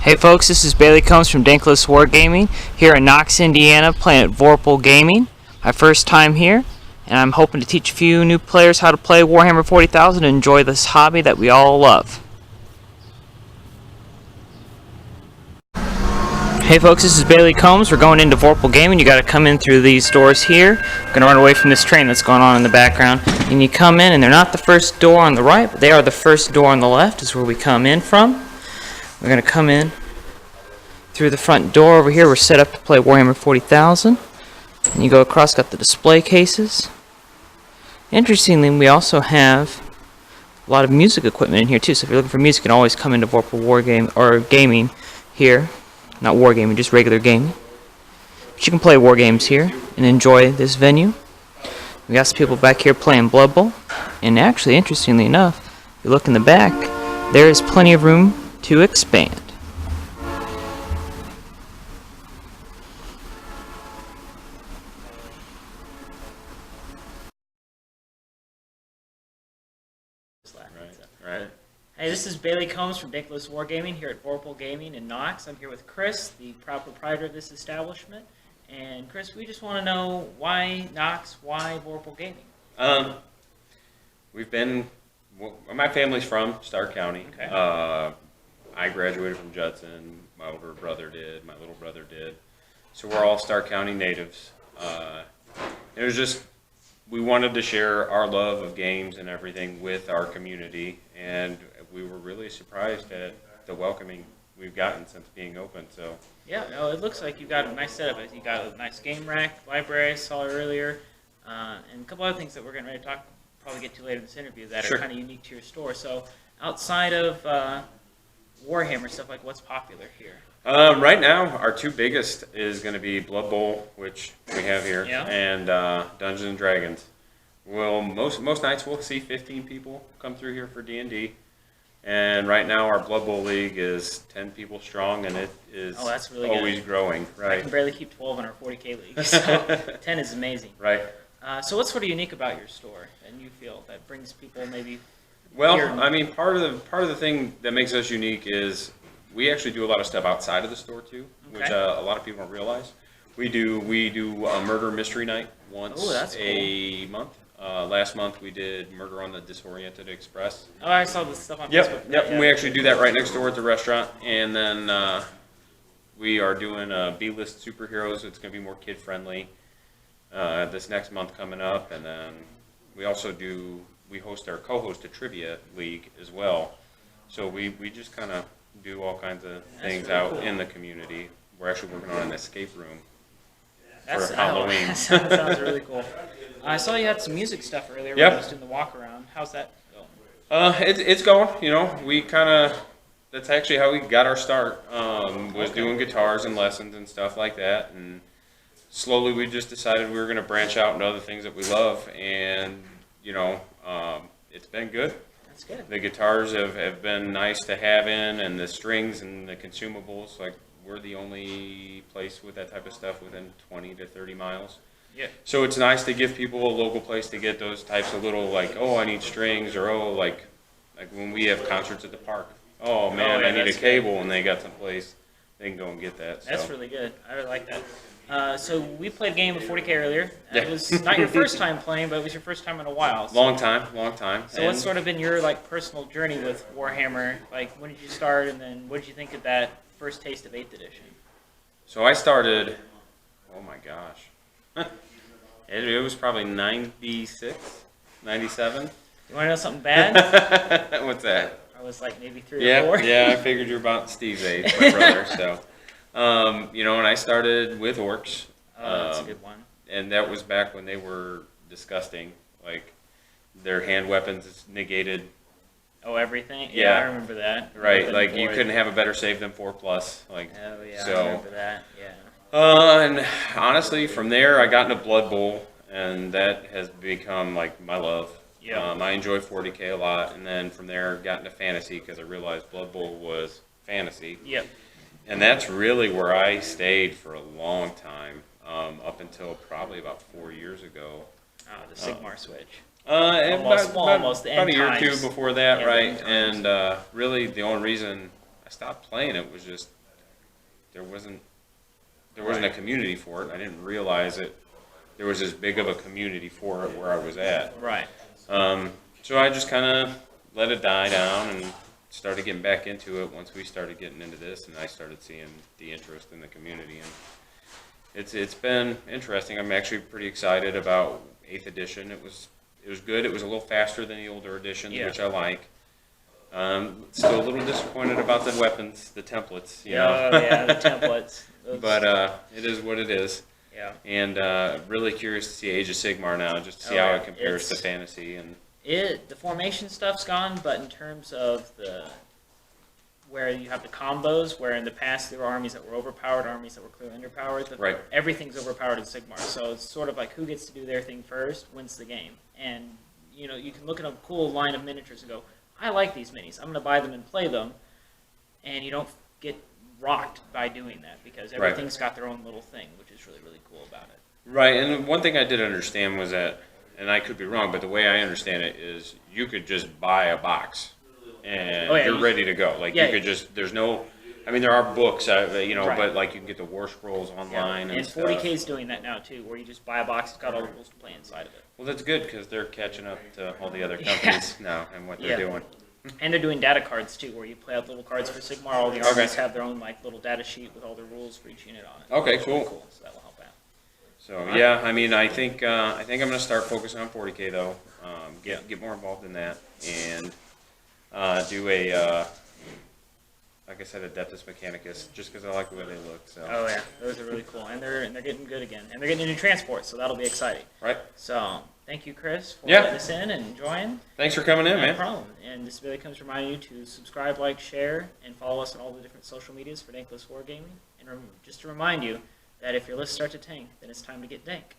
Hey folks, this is Bailey Combs from Dankless Wargaming here in Knox, Indiana, playing at Vorpal Gaming. My first time here, and I'm hoping to teach a few new players how to play Warhammer 40,000 and enjoy this hobby that we all love. Hey folks, this is Bailey Combs. We're going into Vorpal Gaming. You got to come in through these doors here. I'm gonna run away from this train that's going on in the background. And you come in, and they're not the first door on the right, but they are the first door on the left. Is where we come in from. We're gonna come in through the front door over here. We're set up to play Warhammer 40,000. And you go across, got the display cases. Interestingly, we also have a lot of music equipment in here too. So if you're looking for music, you can always come into Vorpal Gaming here. Not wargaming, just regular gaming. But you can play war games here and enjoy this venue. We got some people back here playing Blood Bowl. And actually, interestingly enough, if you look in the back, there is plenty of room to expand. Right. Hey, this is Bailey Combs from Dankless Wargaming here at Vorpal Gaming in Knox. I'm here with Chris, the proud proprietor of this establishment. And Chris, we just want to know why Knox, why Vorpal Gaming? My family's from Stark County. Okay. I graduated from Judson. My older brother did. My little brother did. So we're all Stark County natives. It was just, we wanted to share our love of games and everything with our community, and we were really surprised at the welcoming we've gotten since being open. So Yeah, no, it looks like you've got a nice setup. You got a nice game rack, library, I saw earlier, and a couple other things that we're getting ready to probably get to later in this interview that Sure. are kind of unique to your store. So outside of Warhammer stuff, like what's popular here? right now, our two biggest is going to be Blood Bowl, which we have here, Yeah. and Dungeons and Dragons. Well, most nights we'll see 15 people come through here for D&D. And right now our Blood Bowl League is 10 people strong, and it is that's really always good. growing. I Right. can barely keep 12 in our 40K league, so 10 is amazing. Right. So what's sort of unique about your store, and you feel that brings people maybe? Well, here? I mean, part of the thing that makes us unique is we actually do a lot of stuff outside of the store too, which Okay. a lot of people don't realize. We do a murder mystery night once that's a month. Last month we did Murder on the Disoriented Express. Oh, I saw this stuff on Facebook. Yep. Yeah. We actually do that right next door at the restaurant, and then we are doing B-list superheroes. It's going to be more kid friendly this next month coming up, and then we also co-host a trivia league as well. So we just kind of do all kinds of things really out cool. in the community. We're actually working on an escape room That's, for Halloween. That sounds really cool. I saw you had some music stuff earlier when Yep. I was doing the walk around. How's that going? It's going. You know, that's actually how we got our start. Was doing guitars and lessons and stuff like that, and slowly we just decided we were going to branch out into other things that we love, and it's been good. That's good. The guitars have been nice to have in, and the strings and the consumables. Like, we're the only place with that type of stuff within 20 to 30 miles. Yeah. So it's nice to give people a local place to get those types of little, like, oh, I need strings, or oh, like when we have concerts at the park. Oh man, yeah, I need a that's cable, and they got some place they can go and get that. That's So. really good. I really like that. So we played a game of 40K earlier. It Yeah. was not your first time playing, but it was your first time in a while. So, Long time. So what's sort of been your personal journey with Warhammer? Like, when did you start, and then what did you think of that first taste of 8th edition? So I started. Oh my gosh. It was probably 96, 97. You want to know something bad? What's that? I was like maybe 3 or 4. Yeah, I figured you're about Steve's age, my brother. So, and I started with orcs. That's a good one. And that was back when they were disgusting. Like, their hand weapons negated. Oh, everything? Yeah. I remember that. Right, like you couldn't have a better save than 4+. Like, Oh, yeah, so. I remember that, yeah. And honestly, from there, I got into Blood Bowl, and that has become like my love. Yeah. I enjoy 40K a lot, and then from there, got into fantasy because I realized Blood Bowl was fantasy. Yep. And that's really where I stayed for a long time, up until probably about 4 years ago. The Sigmar switch. Almost the about end a year or two times. before that, Yeah, the end right? And really, the only reason I stopped playing it was just there wasn't a community for it. I didn't realize it. There was as big of a community for it where I was at. Right. So I just kind of let it die down and started getting back into it once we started getting into this, and I started seeing the interest in the community, and it's been interesting. I'm actually pretty excited about 8th edition. It was good. It was a little faster than the older editions, which I like. Still a little disappointed about the weapons, the templates. You know? Yeah, the templates. But it is what it is. Yeah. And really curious to see Age of Sigmar now, just to see how it compares to fantasy. And the formation stuff's gone, but in terms of where you have the combos, where in the past there were armies that were overpowered, armies that were clearly underpowered, everything's overpowered in Sigmar. So it's sort of like who gets to do their thing first wins the game. And you know, you can look at a cool line of miniatures and go, I like these minis. I'm going to buy them and play them. And you don't get rocked by doing that because everything's got their own little thing, which is really, really cool about it. Right, and one thing I did understand was that, and I could be wrong, but the way I understand it is you could just buy a box and you're ready to go. Like you could just, there's no, I mean, there are books, you know, but like you can get the War Scrolls online and stuff. 40K is doing that now too, where you just buy a box, it's got all the rules to play inside of it. Well, that's good because they're catching up to all the other companies now and what they're doing. And they're doing data cards too, where you play out little cards for Sigmar. All the armies have their own like little data sheet with all the rules for each unit on it. Okay, cool. Really cool. So that will help out. So yeah, I mean, I think I'm going to start focusing on 40K though. Get more involved in that and do a like I said, Adeptus Mechanicus, just because I like the way they look. So. Oh yeah, those are really cool, and they're getting good again, and they're getting a new transport, so that'll be exciting. Right. So thank you, Chris, for letting us in and join. Thanks for coming in, man. No problem. And this really comes to remind you to subscribe, like, share, and follow us on all the different social medias for Dankless Wargaming. And just to remind you that if your lists start to tank, then it's time to get dank.